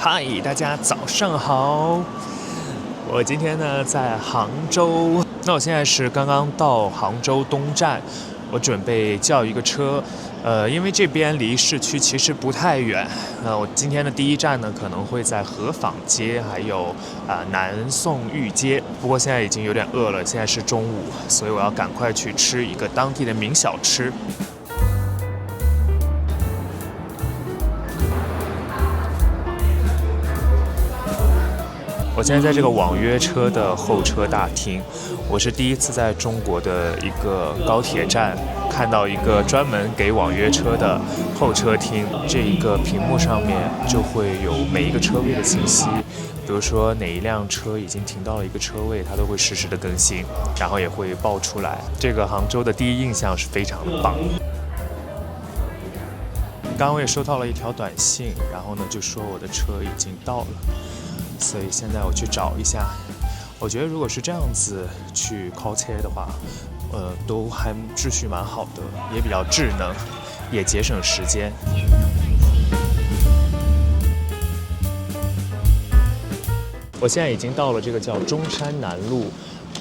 嗨，大家早上好！我今天呢在杭州，那我现在是刚刚到杭州东站，我准备叫一个车，因为这边离市区其实不太远，我今天的第一站呢可能会在河坊街，还有南宋御街。不过现在已经有点饿了，现在是中午，所以我要赶快去吃一个当地的名小吃。我现在在这个网约车的候车大厅，我是第一次在中国的一个高铁站看到一个专门给网约车的候车厅。这一个屏幕上面就会有每一个车位的信息，比如说哪一辆车已经停到了一个车位，它都会实时的更新，然后也会报出来。这个杭州的第一印象是非常的棒。刚刚我也收到了一条短信，然后呢就说我的车已经到了。所以现在我去找一下，我觉得如果是这样子去 call 车的话，都还秩序蛮好的，也比较智能，也节省时间。我现在已经到了这个叫中山南路，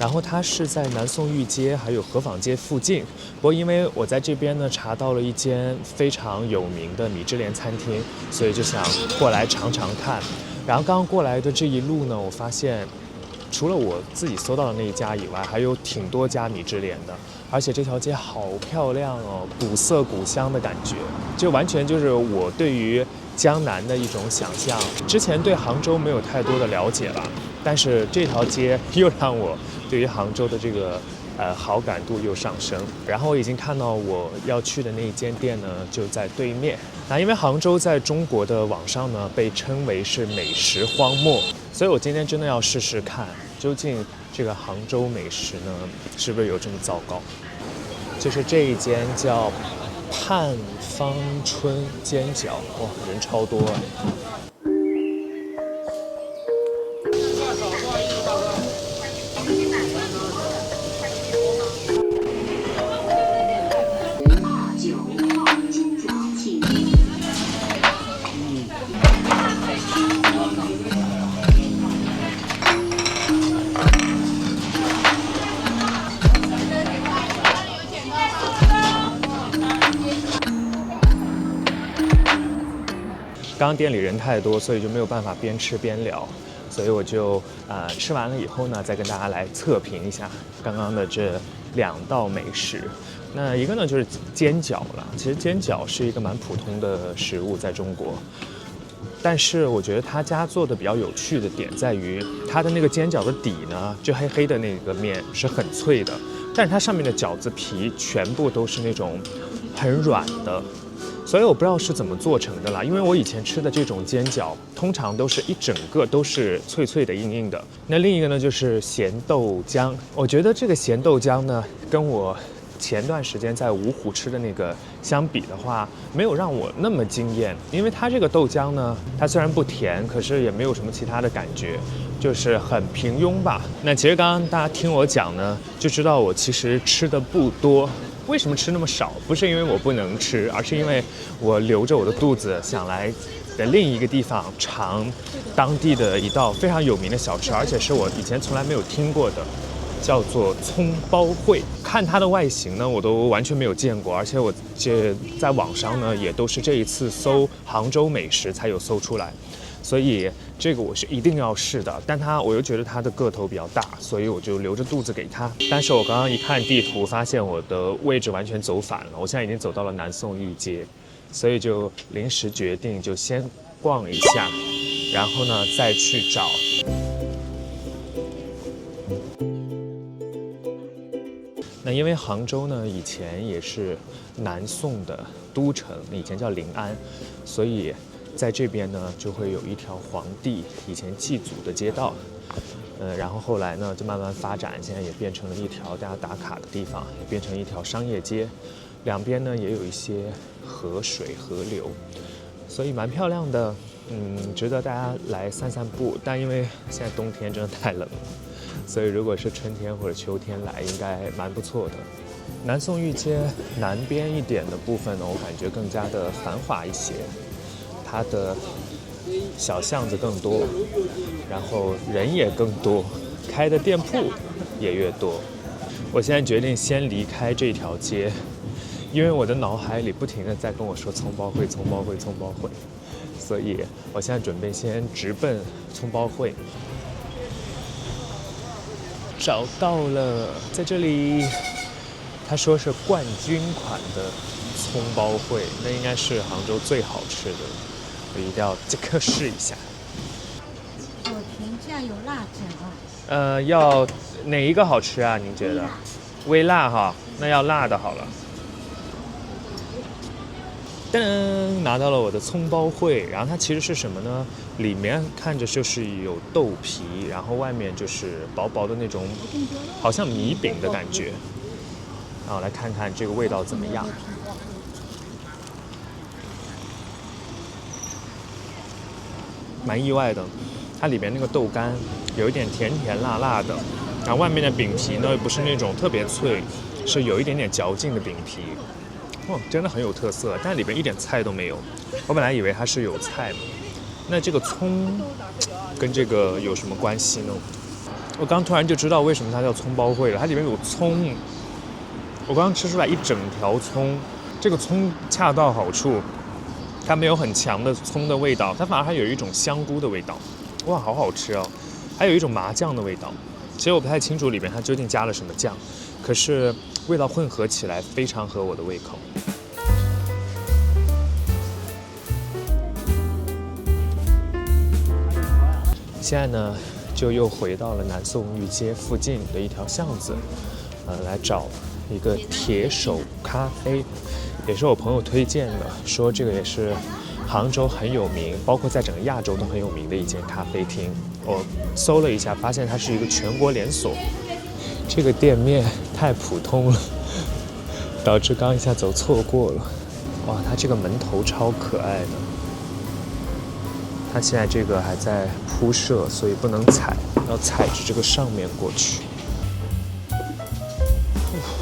然后它是在南宋御街还有河坊街附近。不过因为我在这边呢查到了一间非常有名的米芝莲餐厅，所以就想过来尝尝看。然后刚刚过来的这一路呢，我发现除了我自己搜到的那一家以外，还有挺多家米芝莲的，而且这条街好漂亮哦，古色古香的感觉，就完全就是我对于江南的一种想象。之前对杭州没有太多的了解了，但是这条街又让我对于杭州的这个好感度又上升。然后我已经看到我要去的那一间店呢，就在对面。那因为杭州在中国的网上呢被称为是美食荒漠，所以我今天真的要试试看，究竟这个杭州美食呢是不是有这么糟糕？就是这一间叫盼芳春煎饺，哇，人超多啊！刚刚店里人太多，所以就没有办法边吃边聊，所以我就吃完了以后呢，再跟大家来测评一下刚刚的这2道美食。那一个呢就是煎饺了，其实煎饺是一个蛮普通的食物在中国，但是我觉得他家做的比较有趣的点在于，它的那个煎饺的底呢，就黑黑的那个面是很脆的，但是它上面的饺子皮全部都是那种很软的。所以我不知道是怎么做成的啦，因为我以前吃的这种煎饺，通常都是一整个都是脆脆的、硬硬的。那另一个呢，就是咸豆浆。我觉得这个咸豆浆呢，跟我前段时间在芜湖吃的那个相比的话，没有让我那么惊艳。因为它这个豆浆呢，它虽然不甜，可是也没有什么其他的感觉，就是很平庸吧。那其实刚刚大家听我讲呢，就知道我其实吃的不多。为什么吃那么少？不是因为我不能吃，而是因为我留着我的肚子，想来的另一个地方尝当地的一道非常有名的小吃，而且是我以前从来没有听过的，叫做葱包烩。看它的外形呢，我都完全没有见过，而且我这在网上呢也都是这一次搜杭州美食才有搜出来。所以这个我是一定要试的，但我又觉得它的个头比较大，所以我就留着肚子给它。但是我刚刚一看地图，发现我的位置完全走反了，我现在已经走到了南宋御街，所以就临时决定就先逛一下，然后呢再去找。那因为杭州呢以前也是南宋的都城，以前叫临安，所以在这边呢，就会有一条皇帝以前祭祖的街道，然后后来呢就慢慢发展，现在也变成了一条大家打卡的地方，也变成一条商业街，两边呢也有一些河水河流，所以蛮漂亮的，值得大家来散散步。但因为现在冬天真的太冷了，所以如果是春天或者秋天来，应该蛮不错的。南宋御街南边一点的部分呢，我感觉更加的繁华一些。它的小巷子更多，然后人也更多，开的店铺也越多。我现在决定先离开这条街，因为我的脑海里不停地在跟我说葱包烩，葱包烩，葱包烩，所以我现在准备先直奔葱包烩。找到了，在这里，他说是冠军款的葱包烩，那应该是杭州最好吃的，我一定要这个试一下。有甜酱有辣酱。要哪一个好吃啊？您觉得？微辣哈，那要辣的好了。噔，拿到了我的葱包烩，然后它其实是什么呢？里面看着就是有豆皮，然后外面就是薄薄的那种，好像米饼的感觉。然后来看看这个味道怎么样。蛮意外的，它里面那个豆干有一点甜甜辣辣的，然后外面的饼皮呢又不是那种特别脆，是有一点点嚼劲的饼皮。真的很有特色，但里边一点菜都没有。我本来以为它是有菜嘛，那这个葱跟这个有什么关系呢？我刚突然就知道为什么它叫葱包烩了，它里面有葱。我刚刚吃出来一整条葱，这个葱恰到好处，它没有很强的葱的味道，它反而还有一种香菇的味道。哇，好好吃哦！还有一种麻酱的味道。其实我不太清楚里面它究竟加了什么酱，可是味道混合起来非常合我的胃口。现在呢，就又回到了南宋御街附近的一条巷子，来找一个铁手咖啡，也是我朋友推荐的，说这个也是杭州很有名，包括在整个亚洲都很有名的一间咖啡厅。我搜了一下，发现它是一个全国连锁。这个店面太普通了，导致刚一下走错过了。哇，它这个门头超可爱的。它现在这个还在铺设，所以不能踩，要踩着这个上面过去。你好。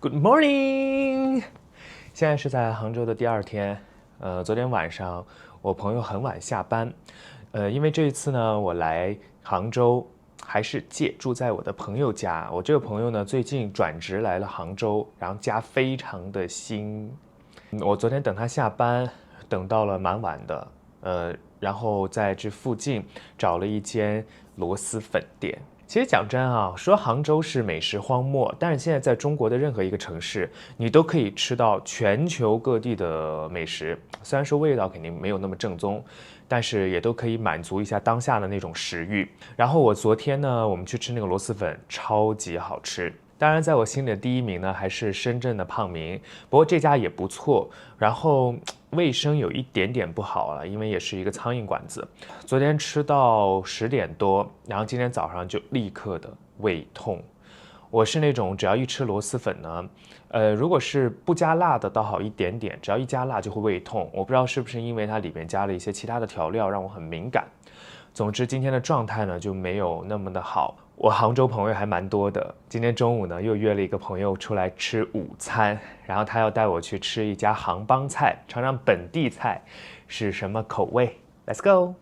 Good morning， 现在是在杭州的第二天。昨天晚上我朋友很晚下班，因为这一次呢，我来杭州还是借住在我的朋友家。我这个朋友呢，最近转职来了杭州，然后家非常的新。我昨天等他下班，等到了蛮晚的，然后在这附近找了一间螺蛳粉店。其实讲真啊，说杭州是美食荒漠，但是现在在中国的任何一个城市，你都可以吃到全球各地的美食。虽然说味道肯定没有那么正宗，但是也都可以满足一下当下的那种食欲。然后我昨天呢，我们去吃那个螺蛳粉，超级好吃。当然，在我心里的第一名呢，还是深圳的胖明。不过这家也不错，然后卫生有一点点不好了，因为也是一个苍蝇馆子。昨天吃到10点多，然后今天早上就立刻的胃痛。我是那种只要一吃螺蛳粉呢，如果是不加辣的倒好一点点，只要一加辣就会胃痛。我不知道是不是因为它里面加了一些其他的调料，让我很敏感。总之今天的状态呢就没有那么的好。我杭州朋友还蛮多的，今天中午呢又约了一个朋友出来吃午餐，然后他要带我去吃一家杭帮菜，尝尝本地菜是什么口味。Let's go。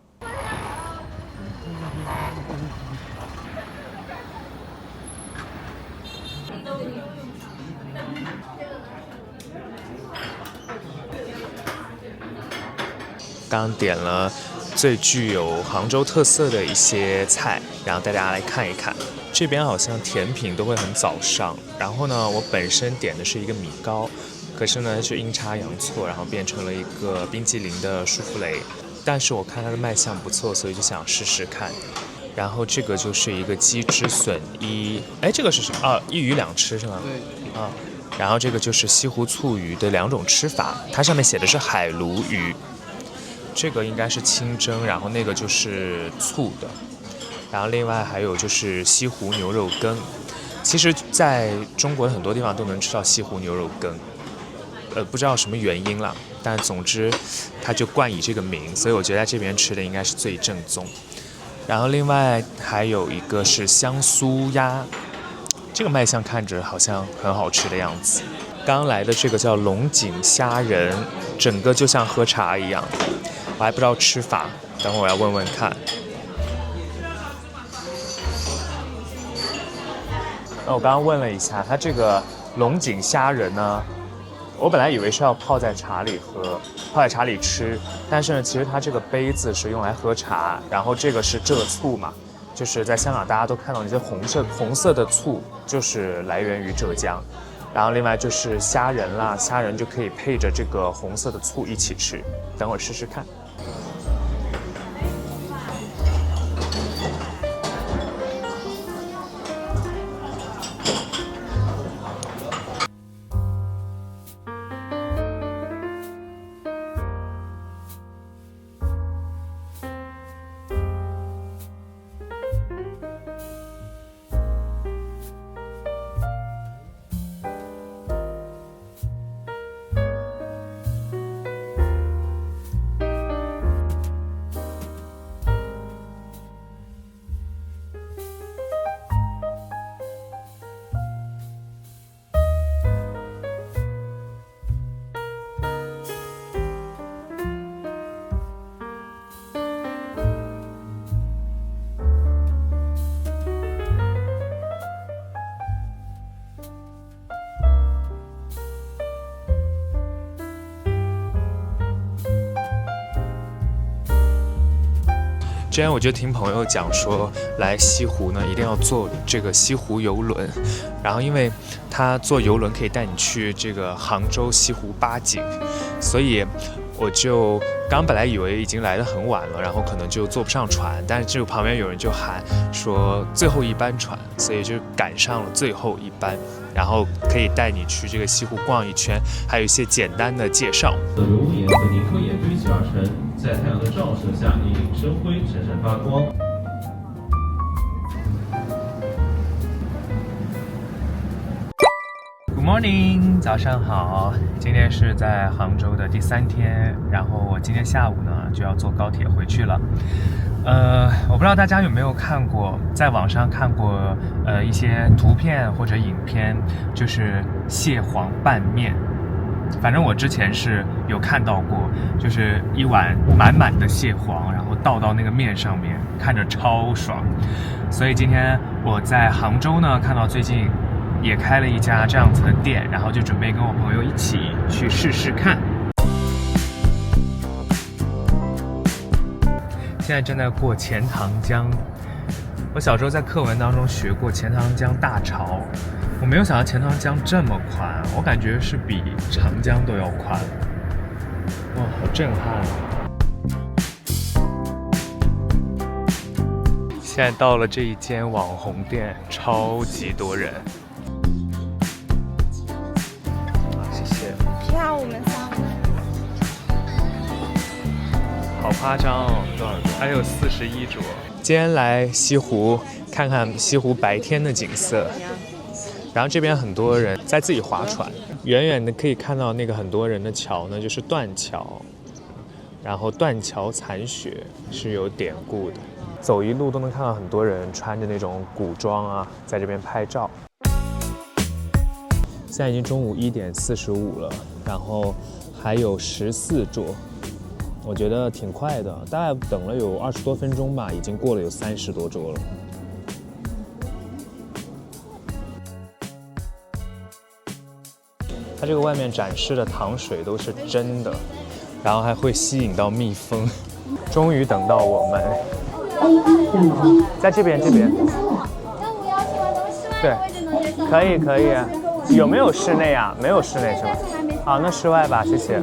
刚点了最具有杭州特色的一些菜，然后带大家来看一看。这边好像甜品都会很早上，然后呢，我本身点的是一个米糕，可是呢是阴差阳错，然后变成了一个冰淇淋的舒芙蕾。但是我看它的卖相不错，所以就想试试看。然后这个就是一个鸡汁笋这个是什么啊？一鱼两吃是吗？对。啊，然后这个就是西湖醋鱼的2种吃法，它上面写的是海鲈鱼。这个应该是清蒸，然后那个就是醋的，然后另外还有就是西湖牛肉羹。其实在中国的很多地方都能吃到西湖牛肉羹，不知道什么原因了，但总之它就冠以这个名，所以我觉得在这边吃的应该是最正宗。然后另外还有一个是香酥鸭，这个卖相看着好像很好吃的样子。刚来的这个叫龙井虾仁，整个就像喝茶一样，我还不知道吃法，等会我要问问看。我刚刚问了一下，它这个龙井虾仁呢，我本来以为是要泡在茶里喝，泡在茶里吃，但是呢，其实它这个杯子是用来喝茶，然后这个是浙醋嘛，就是在香港大家都看到那些红色的醋，就是来源于浙江。然后另外就是虾仁啦，虾仁就可以配着这个红色的醋一起吃，等会儿试试看。之前我就听朋友讲说，来西湖呢一定要坐这个西湖游轮，然后因为他坐游轮可以带你去这个杭州西湖八景，所以我就本来以为已经来得很晚了，然后可能就坐不上船，但是这旁边有人就喊说最后一班船，所以就赶上了最后一班，然后可以带你去这个西湖逛一圈，还有一些简单的介绍。由盐和凝灰岩堆砌而成，在太阳的照射下熠熠生辉，闪闪发光。Good morning， 早上好。今天是在杭州的第3天，然后我今天下午呢就要坐高铁回去了。我不知道大家有没有看过，在网上看过一些图片或者影片，就是蟹黄拌面。反正我之前是有看到过，就是一碗满满的蟹黄，然后倒到那个面上面，看着超爽。所以今天我在杭州呢，看到最近也开了一家这样子的店，然后就准备跟我朋友一起去试试看。现在正在过钱塘江，我小时候在课文当中学过钱塘江大潮，我没有想到钱塘江这么宽，我感觉是比长江都要宽。哇，好震撼啊！现在到了这一间网红店，超级多人。谢谢。票我们3位。好夸张哦，多少个？还有41桌。今天来西湖看看西湖白天的景色，然后这边很多人在自己划船，远远的可以看到那个很多人的桥呢，就是断桥，然后断桥残雪是有典故的，走一路都能看到很多人穿着那种古装啊，在这边拍照。现在已经中午1点45了，然后还有14桌。我觉得挺快的，大概等了有20多分钟吧，已经过了有30多桌了。它这个外面展示的糖水都是真的，然后还会吸引到蜜蜂。终于等到我们，在这边。对，可以。有没有室内啊？没有室内是吧？好，那室外吧，谢谢。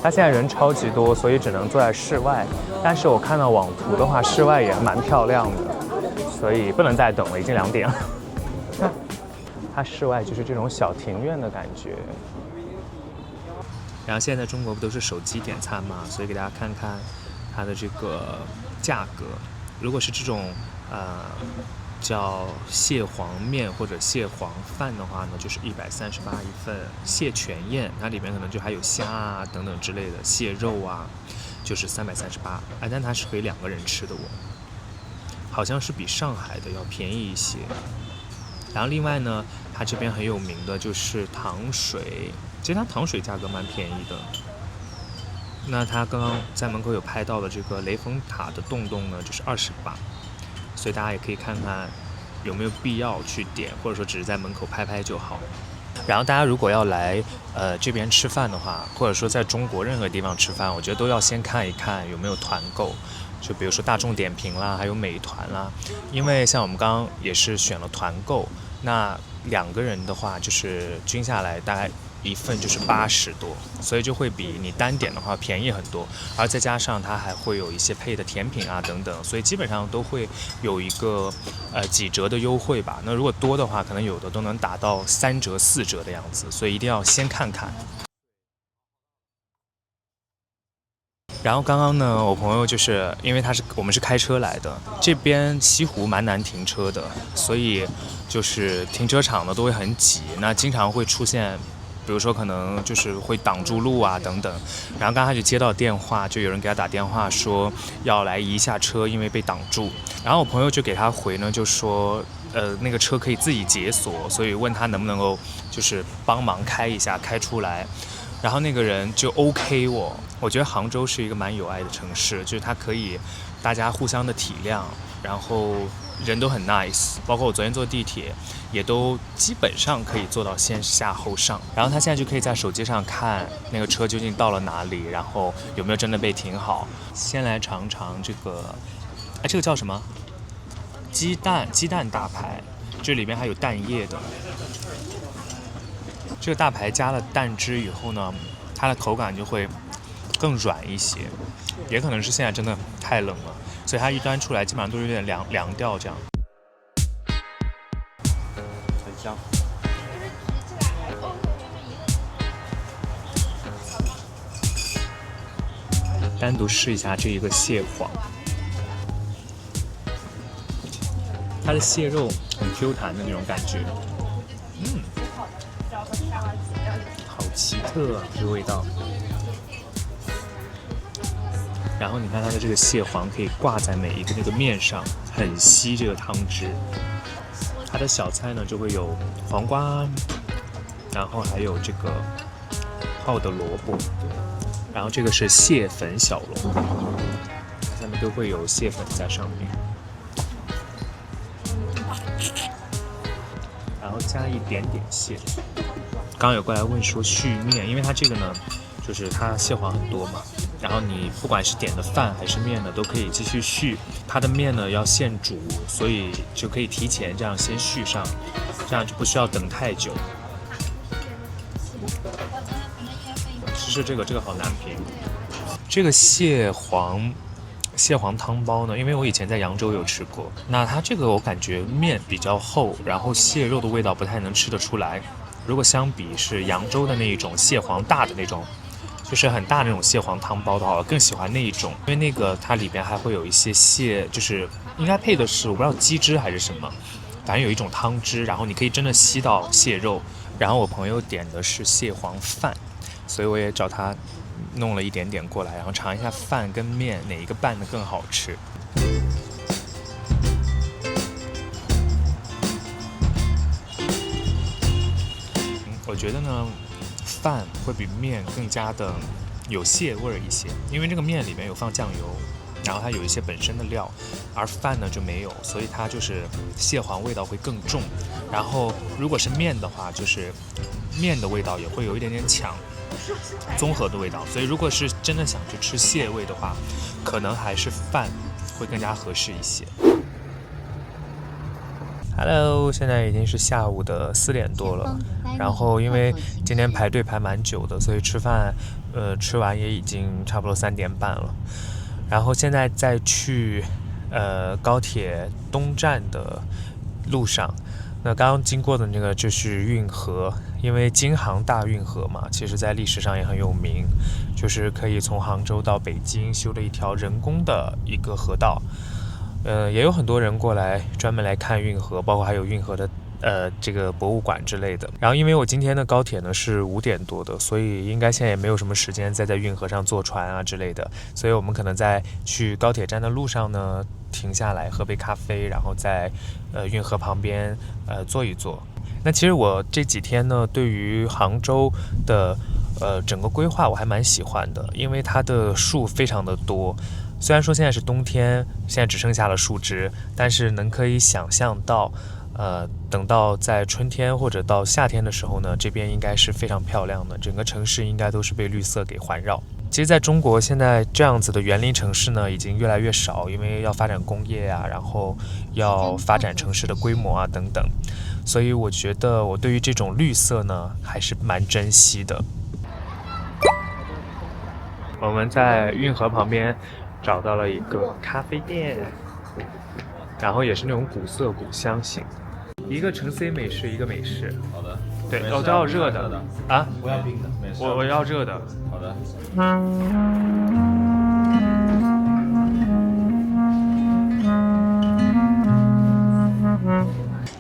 它现在人超级多，所以只能坐在室外。但是我看到网图的话，室外也蛮漂亮的，所以不能再等了，已经2点了。它室外就是这种小庭院的感觉。然后现在中国不都是手机点餐嘛，所以给大家看看它的这个价格。如果是这种叫蟹黄面或者蟹黄饭的话呢，就是138一份。蟹全宴它里面可能就还有虾啊等等之类的，蟹肉啊，就是338。但它是可以2个人吃的好像是比上海的要便宜一些。然后另外呢，它这边很有名的就是糖水，其实它糖水价格蛮便宜的。那他刚刚在门口有拍到的这个雷峰塔的洞洞呢，就是28，所以大家也可以看看有没有必要去点，或者说只是在门口拍拍就好。然后大家如果要来这边吃饭的话，或者说在中国任何地方吃饭，我觉得都要先看一看有没有团购，就比如说大众点评啦，还有美团啦。因为像我们刚刚也是选了团购，那2个人的话就是均下来大概一份就是80多，所以就会比你单点的话便宜很多，而再加上它还会有一些配的甜品啊等等，所以基本上都会有一个几折的优惠吧。那如果多的话，可能有的都能达到3折4折的样子，所以一定要先看看。然后刚刚呢，我朋友就是因为我们是开车来的，这边西湖蛮难停车的，所以就是停车场呢都会很挤，那经常会出现比如说可能就是会挡住路啊等等。然后刚开始接到电话，就有人给他打电话说要来移一下车，因为被挡住。然后我朋友就给他回呢，就说那个车可以自己解锁，所以问他能不能够就是帮忙开一下开出来。然后那个人就 OK 我觉得杭州是一个蛮有爱的城市，就是它可以大家互相的体谅，然后人都很 nice， 包括我昨天坐地铁也都基本上可以做到先下后上。然后他现在就可以在手机上看那个车究竟到了哪里，然后有没有真的被停好。先来尝尝这个，这个叫什么？鸡蛋大排，这里面还有蛋液的。这个大排加了蛋汁以后呢，它的口感就会更软一些，也可能是现在真的太冷了，所以它一端出来基本上都是有点凉掉这样。很香。单独试一下这一个蟹黄，它的蟹肉很 Q 弹的那种感觉，好奇特啊，这个味道。然后你看它的这个蟹黄可以挂在每一个那个面上，很吸这个汤汁。它的小菜呢就会有黄瓜，然后还有这个泡的萝卜，然后这个是蟹粉小笼，下面都会有蟹粉在上面，然后加一点点蟹。刚刚有过来问说续面，因为它这个呢就是它蟹黄很多嘛，然后你不管是点的饭还是面呢，都可以继续续。它的面呢要现煮，所以就可以提前这样先续上，这样就不需要等太久。试这个好难评。这个蟹黄汤包呢，因为我以前在扬州有吃过，那它这个我感觉面比较厚，然后蟹肉的味道不太能吃得出来。如果相比是扬州的那一种蟹黄大的那种，就是很大那种蟹黄汤包的话，我更喜欢那一种，因为那个它里边还会有一些蟹，就是应该配的是我不知道鸡汁还是什么，反正有一种汤汁，然后你可以真的吸到蟹肉。然后我朋友点的是蟹黄饭，所以我也找他弄了一点点过来，然后尝一下饭跟面哪一个拌的更好吃。我觉得呢，饭会比面更加的有蟹味一些，因为这个面里面有放酱油，然后它有一些本身的料，而饭呢就没有，所以它就是蟹黄味道会更重。然后如果是面的话，就是面的味道也会有一点点抢，综合的味道。所以如果是真的想去吃蟹味的话，可能还是饭会更加合适一些。Hello， 现在已经是下午的4点多了，然后因为今天排队排蛮久的，所以吃饭，吃完也已经差不多3点半了。然后现在在去高铁东站的路上，那刚刚经过的那个就是运河，因为京杭大运河嘛，其实在历史上也很有名，就是可以从杭州到北京修了一条人工的一个河道。也有很多人过来专门来看运河，包括还有运河的这个博物馆之类的。然后因为我今天的高铁呢是5点多的，所以应该现在也没有什么时间再在运河上坐船啊之类的，所以我们可能在去高铁站的路上呢停下来喝杯咖啡，然后在运河旁边坐一坐。那其实我这几天呢对于杭州的整个规划我还蛮喜欢的，因为它的树非常的多。虽然说现在是冬天，现在只剩下了树枝，但是可以想象到等到在春天或者到夏天的时候呢，这边应该是非常漂亮的，整个城市应该都是被绿色给环绕。其实在中国现在这样子的园林城市呢已经越来越少，因为要发展工业啊，然后要发展城市的规模啊等等，所以我觉得我对于这种绿色呢还是蛮珍惜的。我们在运河旁边找到了一个咖啡店，然后也是那种古色古香型，一个橙 C 美式，一个美式。好的。对，都要热的啊，不要冰的，没事。我要热的。好的。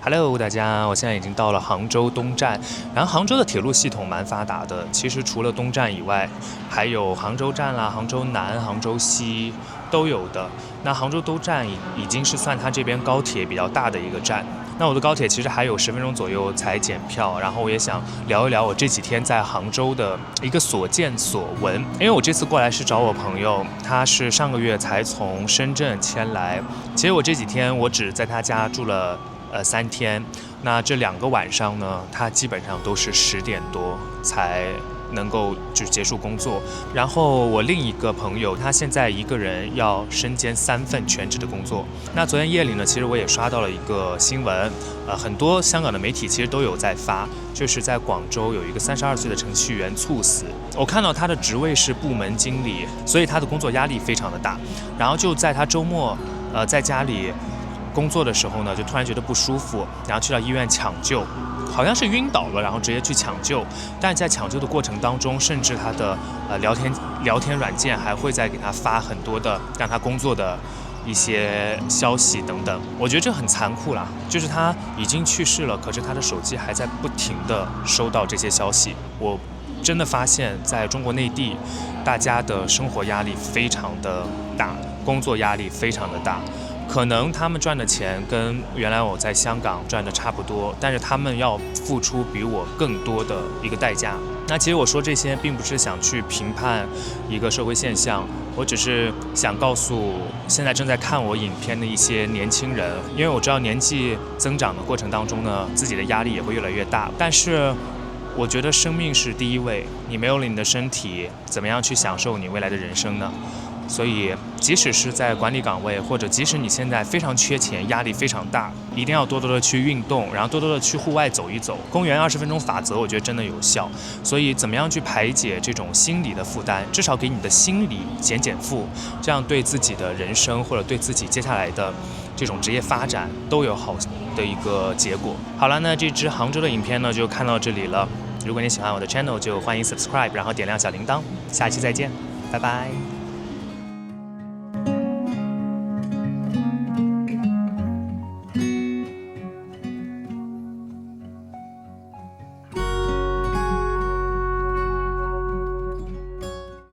Hello， 大家，我现在已经到了杭州东站。然后杭州的铁路系统蛮发达的，其实除了东站以外，还有杭州站啦、杭州南、杭州西都有的。那杭州东站已经是算它这边高铁比较大的一个站。那我的高铁其实还有10分钟左右才检票，然后我也想聊一聊我这几天在杭州的一个所见所闻。因为我这次过来是找我朋友，他是上个月才从深圳迁来，其实我这几天我只在他家住了3天，那这2个晚上呢，他基本上都是10点多才能够就结束工作。然后我另一个朋友，他现在一个人要身兼3份全职的工作。那昨天夜里呢，其实我也刷到了一个新闻，很多香港的媒体其实都有在发，就是在广州有一个32岁的程序员猝死。我看到他的职位是部门经理，所以他的工作压力非常的大。然后就在他周末在家里工作的时候呢，就突然觉得不舒服，然后去到医院抢救，好像是晕倒了，然后直接去抢救。但在抢救的过程当中，甚至他的聊天软件还会再给他发很多的让他工作的一些消息等等。我觉得这很残酷啦，就是他已经去世了，可是他的手机还在不停的收到这些消息。我真的发现在中国内地，大家的生活压力非常的大，工作压力非常的大。可能他们赚的钱跟原来我在香港赚的差不多，但是他们要付出比我更多的一个代价。那其实我说这些并不是想去评判一个社会现象，我只是想告诉现在正在看我影片的一些年轻人，因为我知道年纪增长的过程当中呢，自己的压力也会越来越大，但是我觉得生命是第一位，你没有了你的身体，怎么样去享受你未来的人生呢？所以即使是在管理岗位，或者即使你现在非常缺钱，压力非常大，一定要多多的去运动，然后多多的去户外走一走。公园20分钟法则我觉得真的有效。所以怎么样去排解这种心理的负担，至少给你的心理减负，这样对自己的人生或者对自己接下来的这种职业发展都有好的一个结果。好了，那这支杭州的影片呢就看到这里了。如果你喜欢我的 channel， 就欢迎 subscribe， 然后点亮小铃铛。下一期再见，拜拜。